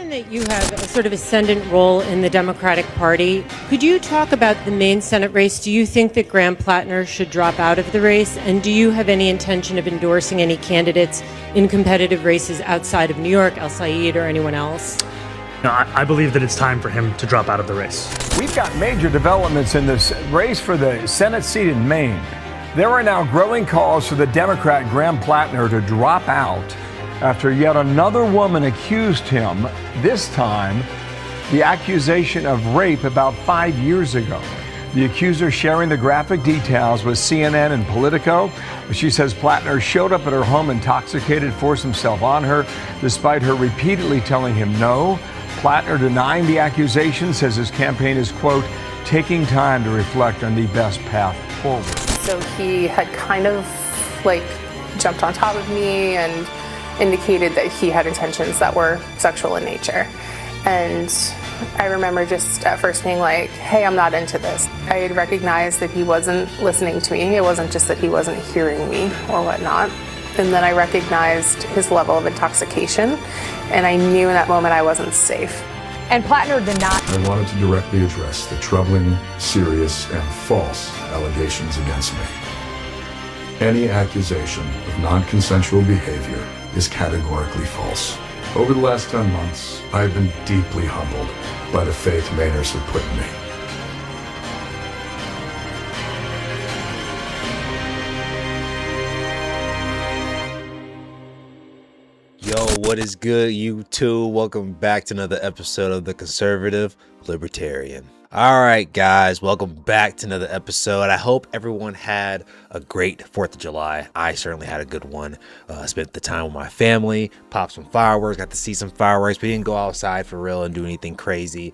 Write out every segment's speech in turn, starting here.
Given that you have a sort of ascendant role in the Democratic Party, could you talk about the Maine Senate race? Do you think that Graham Platner should drop out of the race? And do you have any intention of endorsing any candidates in competitive races outside of New York, El Said, or anyone else? No, I believe that it's time for him to drop out of the race. We've got major developments in this race for the Senate seat in Maine. There are now growing calls for the Democrat Graham Platner to drop out after yet another woman accused him, this time the accusation of rape about 5 years ago. The accuser sharing the graphic details with CNN and Politico. She says Platner showed up at her home intoxicated, forced himself on her, despite her repeatedly telling him no. Platner denying the accusation, says his campaign is, quote, taking time to reflect on the best path forward. So he had kind of jumped on top of me and indicated that he had intentions that were sexual in nature. And I remember just at first being like, hey, I'm not into this. I had recognized that he wasn't listening to me. It wasn't just that he wasn't hearing me or whatnot. And then I recognized his level of intoxication, and I knew in that moment I wasn't safe. And Platner denied. I wanted to directly address the troubling, serious, and false allegations against me. Any accusation of non-consensual behavior is categorically false. Over the last 10 months, I have been deeply humbled by the faith Mainers have put in me. Yo, what is good, YouTube? Welcome back to another episode of The Conservative Libertarian. All right, guys, welcome back to another episode. I hope everyone had a great 4th of July. I certainly had a good one. Spent the time with my family, popped some fireworks, got to see some fireworks. We didn't go outside for real and do anything crazy.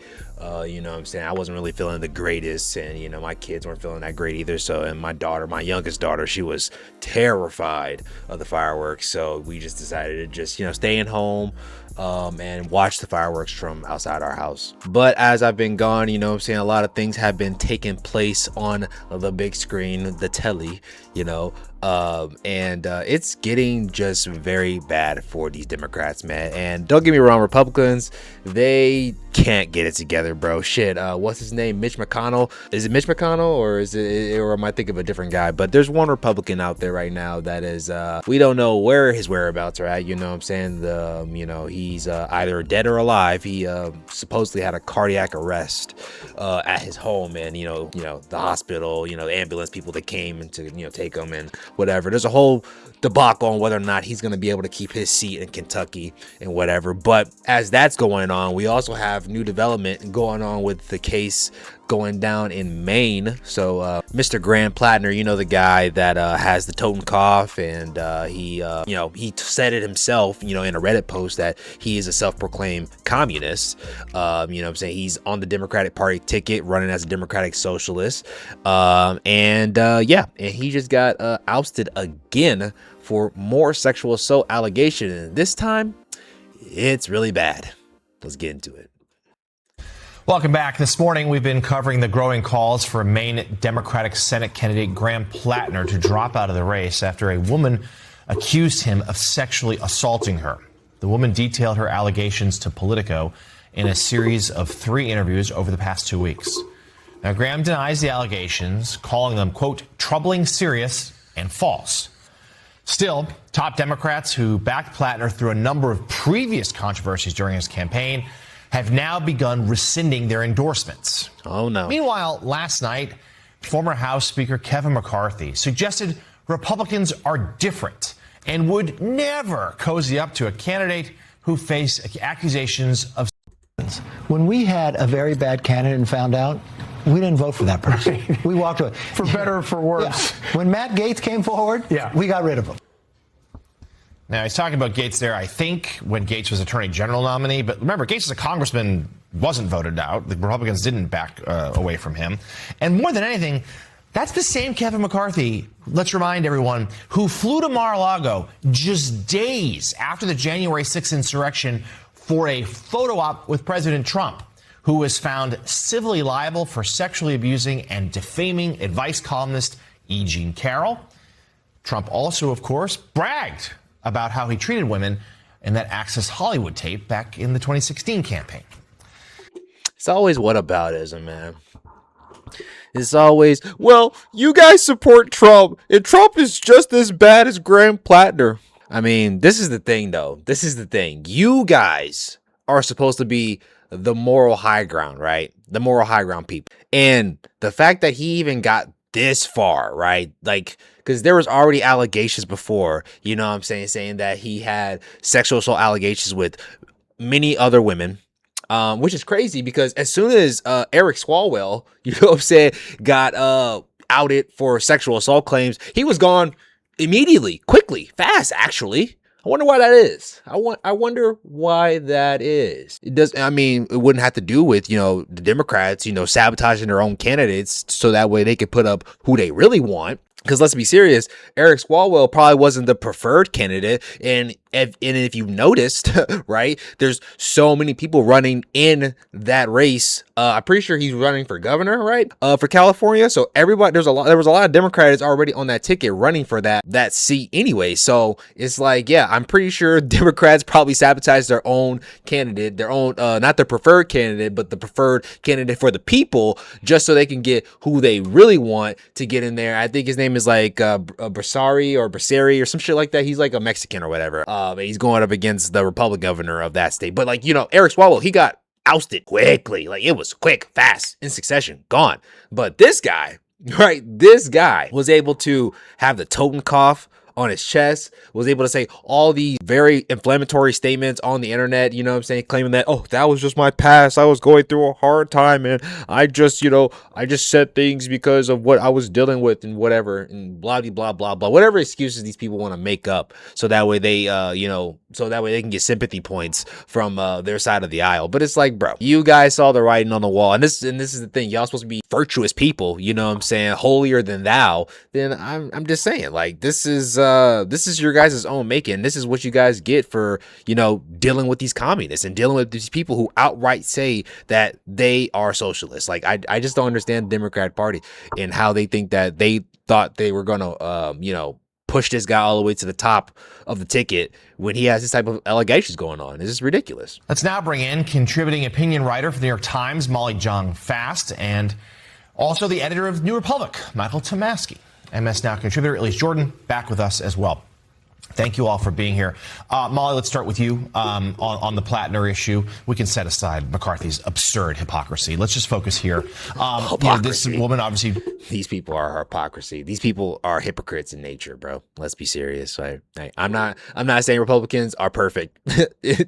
You know what I'm saying? I wasn't really feeling the greatest, and, you know, my kids weren't feeling that great either. So, and my daughter, my youngest daughter, she was terrified of the fireworks. So we just decided to just, you know, stay in home and watch the fireworks from outside our house. But as I've been gone, you know what I'm saying, a lot of things have been taking place on the big screen, the telly, you know, and it's getting just very bad for these Democrats, man. And don't get me wrong, Republicans, they can't get it together, bro. Shit, what's his name? Mitch McConnell. Is it Mitch McConnell, or is it, or am I thinking of a different guy? But there's one Republican out there right now that is, we don't know where his whereabouts are at. You know what I'm saying? You know, he's either dead or alive. He supposedly had a cardiac arrest at his home, and you know, the hospital, you know, the ambulance people that came to, you know, take him and whatever. There's a whole debacle on whether or not he's going to be able to keep his seat in Kentucky and whatever. But as that's going on, we also have new development going on with the case going down in Maine. So Mr. Graham Platner, you know, the guy that has the totem cough, and he you know, he said it himself, you know, in a Reddit post that he is a self-proclaimed communist. You know what I'm saying? He's on the Democratic Party ticket, running as a Democratic Socialist, and yeah, and he just got ousted again for more sexual assault allegation, and this time it's really bad. Let's get into it. Welcome back. This morning, we've been covering the growing calls for Maine Democratic Senate candidate Graham Platner to drop out of the race after a woman accused him of sexually assaulting her. The woman detailed her allegations to Politico in a series of 3 interviews over the past 2 weeks. Now, Graham denies the allegations, calling them, quote, troubling, serious, and false. Still, top Democrats who backed Platner through a number of previous controversies during his campaign have now begun rescinding their endorsements. Oh, no. Meanwhile, last night, former House Speaker Kevin McCarthy suggested Republicans are different and would never cozy up to a candidate who faced accusations of. When we had a very bad candidate and found out, we didn't vote for that person. We walked away. For better or for worse. Yeah. When Matt Gaetz came forward, we got rid of him. Now, he's talking about Gaetz there, I think, when Gaetz was Attorney General nominee. But remember, Gaetz as a congressman wasn't voted out. The Republicans didn't back away from him. And more than anything, that's the same Kevin McCarthy, let's remind everyone, who flew to Mar-a-Lago just days after the January 6th insurrection for a photo op with President Trump, who was found civilly liable for sexually abusing and defaming advice columnist E. Jean Carroll. Trump also, of course, bragged about how he treated women in that Access Hollywood tape back in the 2016 campaign. It's always whataboutism, man. It's always, well, you guys support Trump, and Trump is just as bad as Graham Platner. I mean, this is the thing, though. This is the thing. You guys are supposed to be the moral high ground, right? The moral high ground people. And the fact that he even got this far, right? Like, because there was already allegations before, you know what I'm saying that he had sexual assault allegations with many other women. Which is crazy because as soon as Eric Swalwell, you know what I'm saying, got outed for sexual assault claims, he was gone immediately, quickly, fast, actually. I wonder why that is. I wonder why that is. It does. I mean, it wouldn't have to do with, you know, the Democrats, you know, sabotaging their own candidates so that way they could put up who they really want. Because let's be serious, Eric Swalwell probably wasn't the preferred candidate. And if you noticed, right, there's so many people running in that race. I'm pretty sure he's running for governor, right, for California. So everybody, there was a lot of Democrats already on that ticket running for that seat anyway. So it's like, yeah, I'm pretty sure Democrats probably sabotaged their own candidate, their own, not their preferred candidate, but the preferred candidate for the people, just so they can get who they really want to get in there. I think his name is like Brasari or some shit like that. He's like a Mexican or whatever. He's going up against the Republican governor of that state. But like, you know, Eric Swalwell, he got ousted quickly. Like it was quick, fast, in succession, gone. But this guy, right? This guy was able to have the Totenkopf on his chest, was able to say all these very inflammatory statements on the internet, you know what I'm saying, claiming that, oh, that was just my past, I was going through a hard time, and I just said things because of what I was dealing with and whatever, and blah, blah, blah, blah, whatever excuses these people want to make up, so that way they, so that way they can get sympathy points from their side of the aisle. But it's like, bro, you guys saw the writing on the wall, and this is the thing, y'all supposed to be virtuous people, you know what I'm saying, holier than thou. Then I'm just saying, like, this is your guys' own making. This is what you guys get for, you know, dealing with these communists and dealing with these people who outright say that they are socialists. Like, I just don't understand the Democrat Party and how they think that they thought they were going to, push this guy all the way to the top of the ticket when he has this type of allegations going on. It's just ridiculous. Let's now bring in contributing opinion writer for the New York Times, Molly Jong Fast, and also the editor of New Republic, Michael Tomasky. MS Now contributor Elise Jordan back with us as well. Thank you all for being here. Molly, let's start with you on the Platner issue. We can set aside McCarthy's absurd hypocrisy. Let's just focus here. This woman, obviously. These people are hypocrisy. These people are hypocrites in nature, bro. Let's be serious. I'm not saying Republicans are perfect.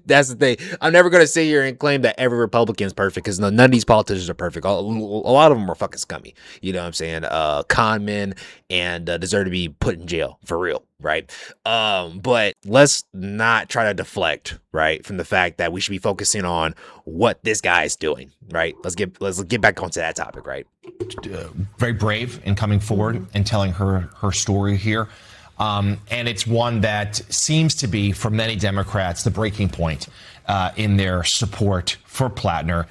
That's the thing. I'm never going to sit here and claim that every Republican is perfect, because none of these politicians are perfect. A lot of them are fucking scummy. You know what I'm saying? Con men, and deserve to be put in jail for real. Right. But let's not try to deflect, right, from the fact that we should be focusing on what this guy is doing. Right. Let's get back onto that topic. Right. Very brave in coming forward and telling her story here. And it's one that seems to be, for many Democrats, the breaking point in their support for Platner.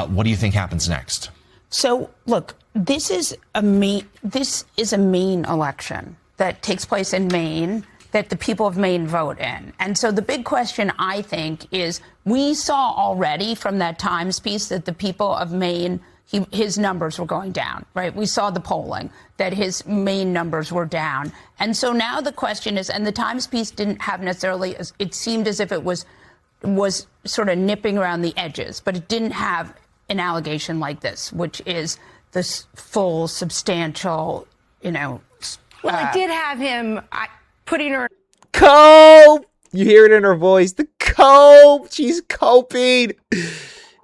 What do you think happens next? So, look, this is a Maine election that takes place in Maine, that the people of Maine vote in. And so the big question, I think, is we saw already from that Times piece that the people of Maine, his numbers were going down, right? We saw the polling that his Maine numbers were down. And so now the question is, and the Times piece didn't have necessarily, it seemed as if it was sort of nipping around the edges, but it didn't have an allegation like this, which is this full, substantial, Well, it did have him putting her. Cope! You hear it in her voice. The cope! She's coping.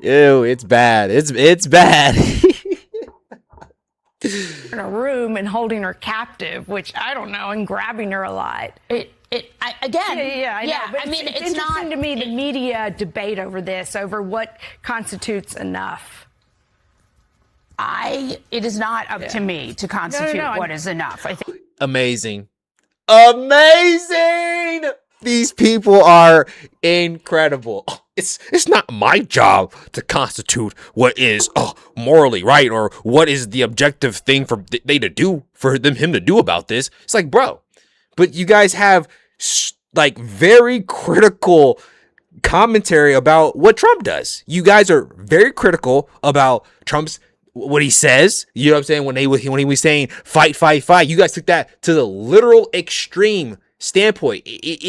Ew, it's bad. It's bad. In a room and holding her captive, which I don't know, and grabbing her a lot. I know. But I mean, it's interesting to me, the media debate over this, over what constitutes enough. It is not up to me to constitute what is enough. I think. Amazing. These people are incredible. It's not my job to constitute what is morally right, or what is the objective thing for him to do about this. It's like, bro, but you guys have like very critical commentary about what Trump does. You guys are very critical about Trump's what he says. You know what I'm saying? When he was saying fight, fight, fight, you guys took that to the literal extreme standpoint.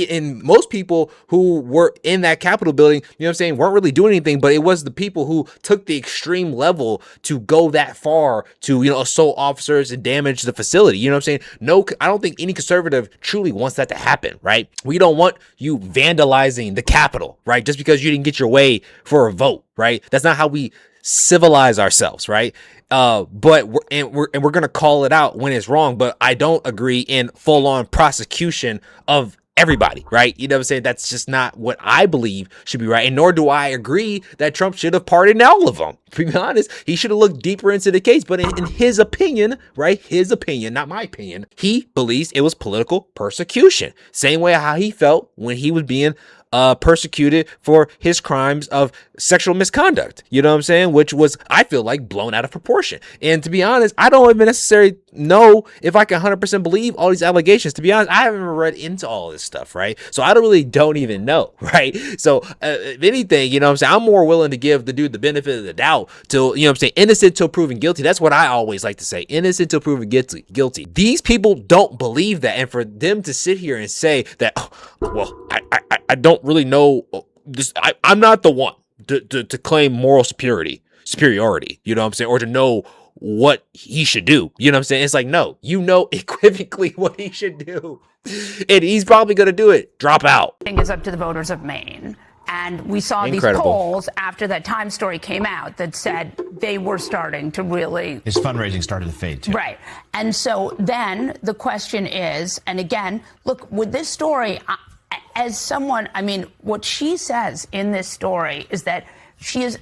And most people who were in that Capitol building, you know what I'm saying, weren't really doing anything, but it was the people who took the extreme level to go that far to, you know, assault officers and damage the facility. You know what I'm saying? No, I don't think any conservative truly wants that to happen, right? We don't want you vandalizing the Capitol, right? Just because you didn't get your way for a vote, right? That's not how we civilize ourselves, right? But we're gonna call it out when it's wrong. But I don't agree in full on prosecution of everybody, right? You know what I'm saying? That's just not what I believe should be right, and nor do I agree that Trump should have pardoned all of them. To be honest, he should have looked deeper into the case. But in his opinion, right? His opinion, not my opinion. He believes it was political persecution. Same way how he felt when he was being persecuted for his crimes of sexual misconduct, you know what I'm saying? Which was, I feel like, blown out of proportion. And to be honest, I don't even necessarily know if I can 100% believe all these allegations. To be honest, I haven't read into all this stuff, right? So I don't even know, right? So if anything, you know what I'm saying, I'm more willing to give the dude the benefit of the doubt till, you know what I'm saying, innocent till proven guilty. That's what I always like to say, innocent till proven guilty. These people don't believe that, and for them to sit here and say that, oh, well, I don't really know this. I'm not the one to claim moral superiority, you know what I'm saying? Or to know what he should do. You know what I'm saying? It's like, no, you know equivocally what he should do. And he's probably going to do it. Drop out. I think it's up to the voters of Maine. And we saw these polls after that Time story came out that said they were starting to really... His fundraising started to fade, too. Right. And so then the question is, and again, look, with this story... As someone, I mean, what she says in this story is that she is,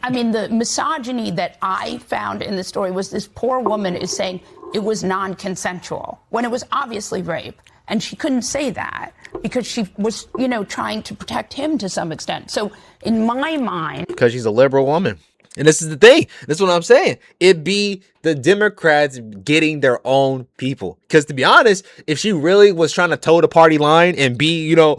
I mean, the misogyny that I found in the story was this poor woman is saying it was non-consensual when it was obviously rape. And she couldn't say that because she was, you know, trying to protect him to some extent. So in my mind... Because she's a liberal woman. And this is the thing. This is what I'm saying. It be the Democrats getting their own people. Because to be honest, if she really was trying to toe the party line and be, you know,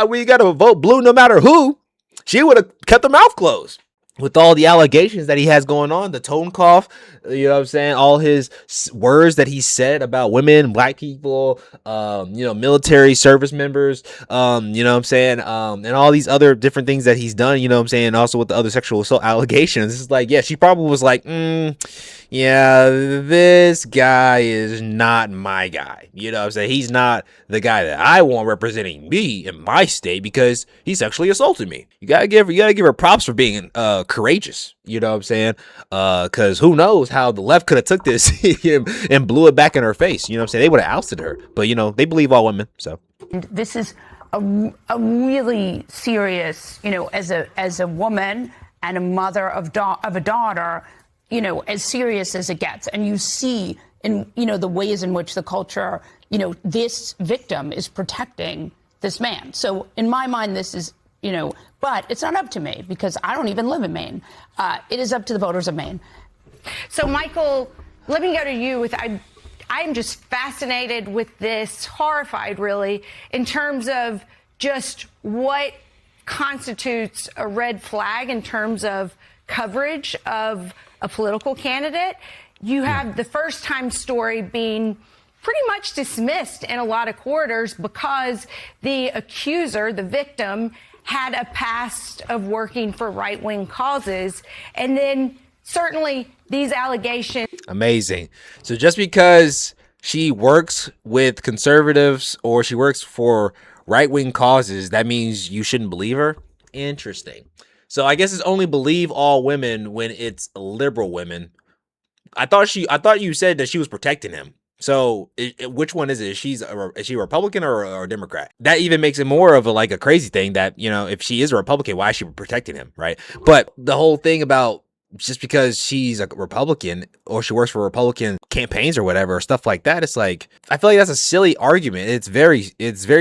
we got to vote blue no matter who, she would have kept her mouth closed. With all the allegations that he has going on, the tone cough, you know what I'm saying? All his words that he said about women, black people, you know, military service members, you know what I'm saying? And all these other different things that he's done, you know what I'm saying? Also with the other sexual assault allegations. It's like, yeah, she probably was like, yeah, this guy is not my guy. You know what I'm saying? He's not the guy that I want representing me in my state because he sexually assaulted me. You gotta give her props for being courageous. You know what I'm saying? Because who knows how the left could have took this and blew it back in her face. You know what I'm saying? They would have ousted her. But, you know, they believe all women. So this is a really serious, you know, as a woman and a mother of a daughter, you know, as serious as it gets. And you see in, you know, the ways in which the culture, you know, this victim is protecting this man. So in my mind, this is, you know, but it's not up to me because I don't even live in Maine. It is up to the voters of Maine. So, Michael, let me go to you. I'm just fascinated with this, horrified, really, in terms of just what constitutes a red flag in terms of coverage of a political candidate. You have the first time story being pretty much dismissed in a lot of quarters because the accuser, the victim, had a past of working for right-wing causes. And then certainly these allegations. Amazing. So just because she works with conservatives or she works for right-wing causes, that means you shouldn't believe her? Interesting. So I guess it's only believe all women when it's liberal women. I thought you said that she was protecting him. So which one is it? Is she a Republican or a Democrat? That even makes it more of a crazy thing that, you know, if she is a Republican, why is she protecting him, right? But the whole thing about just because she's a Republican or she works for Republican campaigns or whatever, or stuff like that, it's like, I feel like that's a silly argument. It's very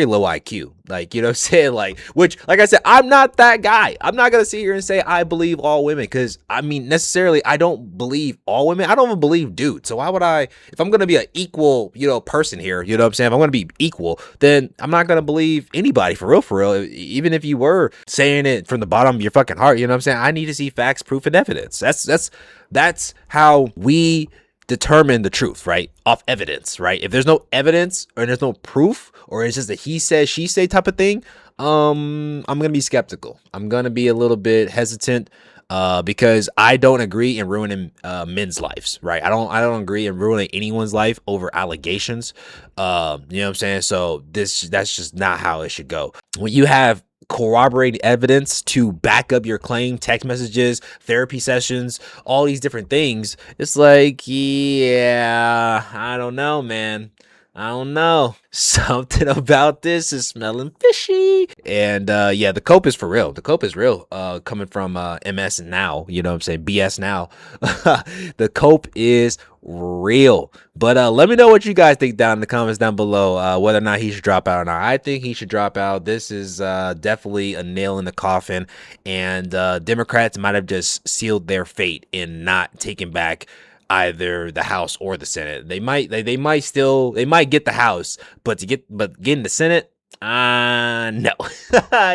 low IQ. Like, you know what I'm saying? Like, which, like I said, I'm not that guy. I'm not going to sit here and say I believe all women, because, I mean, necessarily, I don't believe all women. I don't even believe dudes. So why would I, if I'm going to be an equal, you know, person here, you know what I'm saying? If I'm going to be equal, then I'm not going to believe anybody for real. Even if you were saying it from the bottom of your fucking heart, you know what I'm saying? I need to see facts, proof, and evidence. That's how we determine the truth, right? Off evidence, right? If there's no evidence or there's no proof, or it's just a he says, she say type of thing, I'm gonna be skeptical. I'm gonna be a little bit hesitant, because I don't agree in ruining men's lives, right? I don't agree in ruining anyone's life over allegations. You know what I'm saying? So that's just not how it should go. When you have corroborated evidence to back up your claim, text messages, therapy sessions, all these different things, it's like, yeah, I don't know, man. I don't know. Something about this is smelling fishy. And yeah, the cope is for real. The cope is real. Coming from MS now, you know what I'm saying? BS now. The cope is real. But let me know what you guys think down in the comments down below, whether or not he should drop out or not. I think he should drop out. This is definitely a nail in the coffin, and Democrats might have just sealed their fate in not taking back either the House or the Senate. They might get the House, but getting the Senate, no.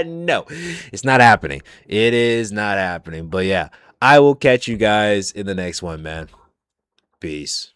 No, it's not happening. It is not happening. But yeah, I will catch you guys in the next one, man. Peace.